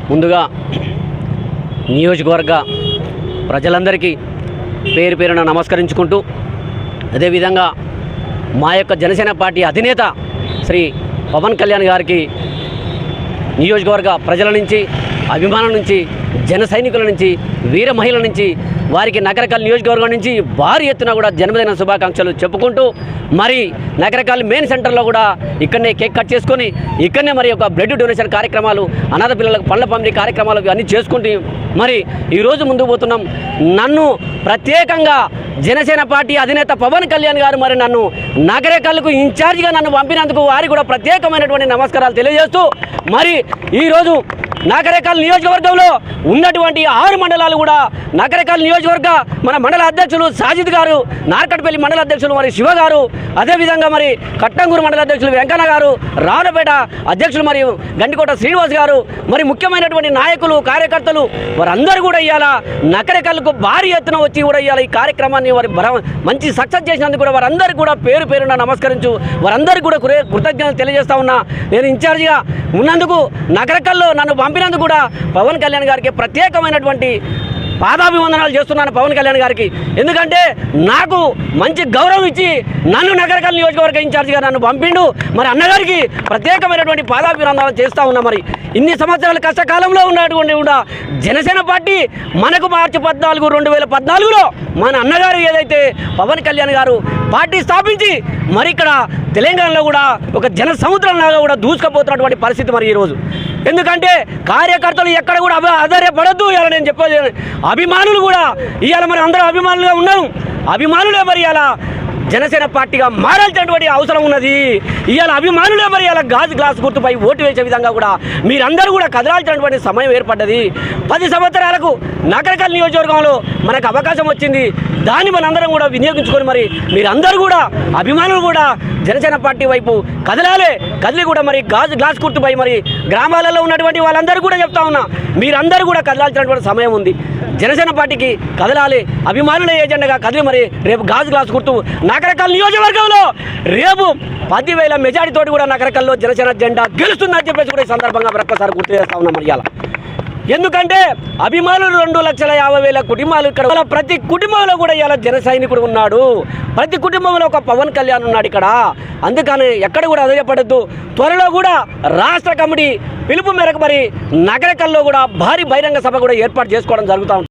ముందుగా నియోజకవర్గ ప్రజలందరికీ పేరు పేరున నమస్కరించుకుంటూ, అదేవిధంగా మా యొక్క జనసేన పార్టీ అధినేత శ్రీ పవన్ కళ్యాణ్ గారికి నియోజకవర్గ ప్రజల నుంచి, అభిమానుల నుంచి, జన సైనికుల నుంచి, వీర మహిళల నుంచి, వారికి నగరకల్ నియోజకవర్గం నుంచి భారీ ఎత్తున కూడా జన్మదిన శుభాకాంక్షలు చెప్పుకుంటూ, మరి నగరకల్ మెయిన్ సెంటర్లో కూడా ఇక్కడనే కేక్ కట్ చేసుకొని ఇక్కడనే మరి ఒక బ్లడ్ డొనేషన్ కార్యక్రమాలు, అనాథ పిల్లలకు పండ్ల పంపిణీ కార్యక్రమాలు అన్నీ చేసుకుంటూ మరి ఈరోజు ముందుకు పోతున్నాం. నన్ను ప్రత్యేకంగా జనసేన పార్టీ అధినేత పవన్ కళ్యాణ్ గారు మరి నన్ను నగరకల్కు ఇన్ఛార్జిగా నన్ను పంపినందుకు వారికి కూడా ప్రత్యేకమైనటువంటి నమస్కారాలు తెలియజేస్తూ, మరి ఈరోజు నగరకల్ నియోజకవర్గంలో ఉన్నటువంటి 6 మండలాలు కూడా నగరకల్ నియోజకవర్గ మన మండల అధ్యక్షులు సాజిద్ గారు, నార్కట్పల్లి మండల అధ్యక్షులు మరి శివ గారు, అదేవిధంగా మరి కట్టంగూరు మండల అధ్యక్షులు వెంకన్న గారు, రావులపేట అధ్యక్షులు మరియు గండికోట శ్రీనివాస్ గారు, మరి ముఖ్యమైనటువంటి నాయకులు, కార్యకర్తలు వారందరూ కూడా ఇవాళ నగరకల్కు భారీ ఎత్తున వచ్చి కూడా ఇవాళ ఈ కార్యక్రమాన్ని వారి మంచి సక్సెస్ చేసినందుకు కూడా వారందరికీ కూడా పేరు పేరున నమస్కరించు వారందరికీ కూడా కృతజ్ఞతలు తెలియజేస్తా ఉన్నా. నేను ఇన్ఛార్జిగా ఉన్నందుకు, నగరకల్లో నన్ను పంపినందుకు కూడా పవన్ కళ్యాణ్ గారికి ప్రత్యేకమైనటువంటి పాదాభివందనాలు చేస్తున్నాను పవన్ కళ్యాణ్ గారికి. ఎందుకంటే నాకు మంచి గౌరవం ఇచ్చి నన్ను నగరకల్ నియోజకవర్గ ఇన్ఛార్జిగా నన్ను పంపిండు. మరి అన్నగారికి ప్రత్యేకమైనటువంటి పాదాభివందనాలు చేస్తూ ఉన్నా. మరి ఇన్ని సంవత్సరాల కష్టకాలంలో ఉన్నటువంటి కూడా జనసేన పార్టీ మనకు మార్చి 14, 2014లో మన అన్నగారు ఏదైతే పవన్ కళ్యాణ్ గారు పార్టీ స్థాపించి మరి ఇక్కడ తెలంగాణలో కూడా ఒక జన సముద్రంలాగా కూడా దూసుకుపోతున్నటువంటి పరిస్థితి మరి ఈరోజు. ఎందుకంటే కార్యకర్తలు ఎక్కడ కూడా ఆధారపడద్దు. ఇవాళ నేను చెప్పేది, అభిమానులు కూడా ఇవాళ మరి అందరూ అభిమానులుగా ఉన్నాం. అభిమానులే మరి ఇలా జనసేన పార్టీగా మారాల్సినటువంటి అవసరం ఉన్నది. ఇవాళ అభిమానులే మరి ఇలా గాజు గ్లాస్ గుర్తుపై ఓటు వేసే విధంగా కూడా మీరందరూ కూడా కదలాల్సినటువంటి సమయం ఏర్పడ్డది. 10 సంవత్సరాలకు నగరకల్ నియోజకవర్గంలో మనకు అవకాశం వచ్చింది. దాన్ని మనందరం కూడా వినియోగించుకొని మరి మీరందరూ కూడా అభిమానులు కూడా జనసేన పార్టీ వైపు కదిలి కూడా మరి గాజు గ్లాస్ గుర్తుపై మరి గ్రామాలలో ఉన్నటువంటి వాళ్ళందరూ కూడా చెప్తా ఉన్నా, మీరందరూ కూడా కదలాల్సినటువంటి సమయం ఉంది. జనసేన పార్టీకి కదలాలి, అభిమానుల ఏజెండాగా కదిలి మరి రేపు గాజు గ్లాస్ గుర్తు నగరకల్ నియోజకవర్గంలో రేపు 10,000 మెజారిటీతోటి కూడా నగరకల్లో జనసేన జెండా గెలుస్తుందని చెప్పేసి కూడా ఈ సందర్భంగా మరొకసారి గుర్తు చేస్తా ఉన్నాం మరి. ఎందుకంటే అభిమానులు 2,50,000 కుటుంబాలు ఇక్కడ, ప్రతి కుటుంబంలో కూడా ఇలా జన సైనికుడు ఉన్నాడు. ప్రతి కుటుంబంలో ఒక పవన్ కళ్యాణ్ ఉన్నాడు ఇక్కడ. అందుకని ఎక్కడ కూడా అధైర్యపడద్దు. త్వరలో కూడా రాష్ట్ర కమిటీ పిలుపు మేరకు మరి నగరకల్లో కూడా భారీ బహిరంగ సభ కూడా ఏర్పాటు చేసుకోవడం జరుగుతూ ఉంటుంది.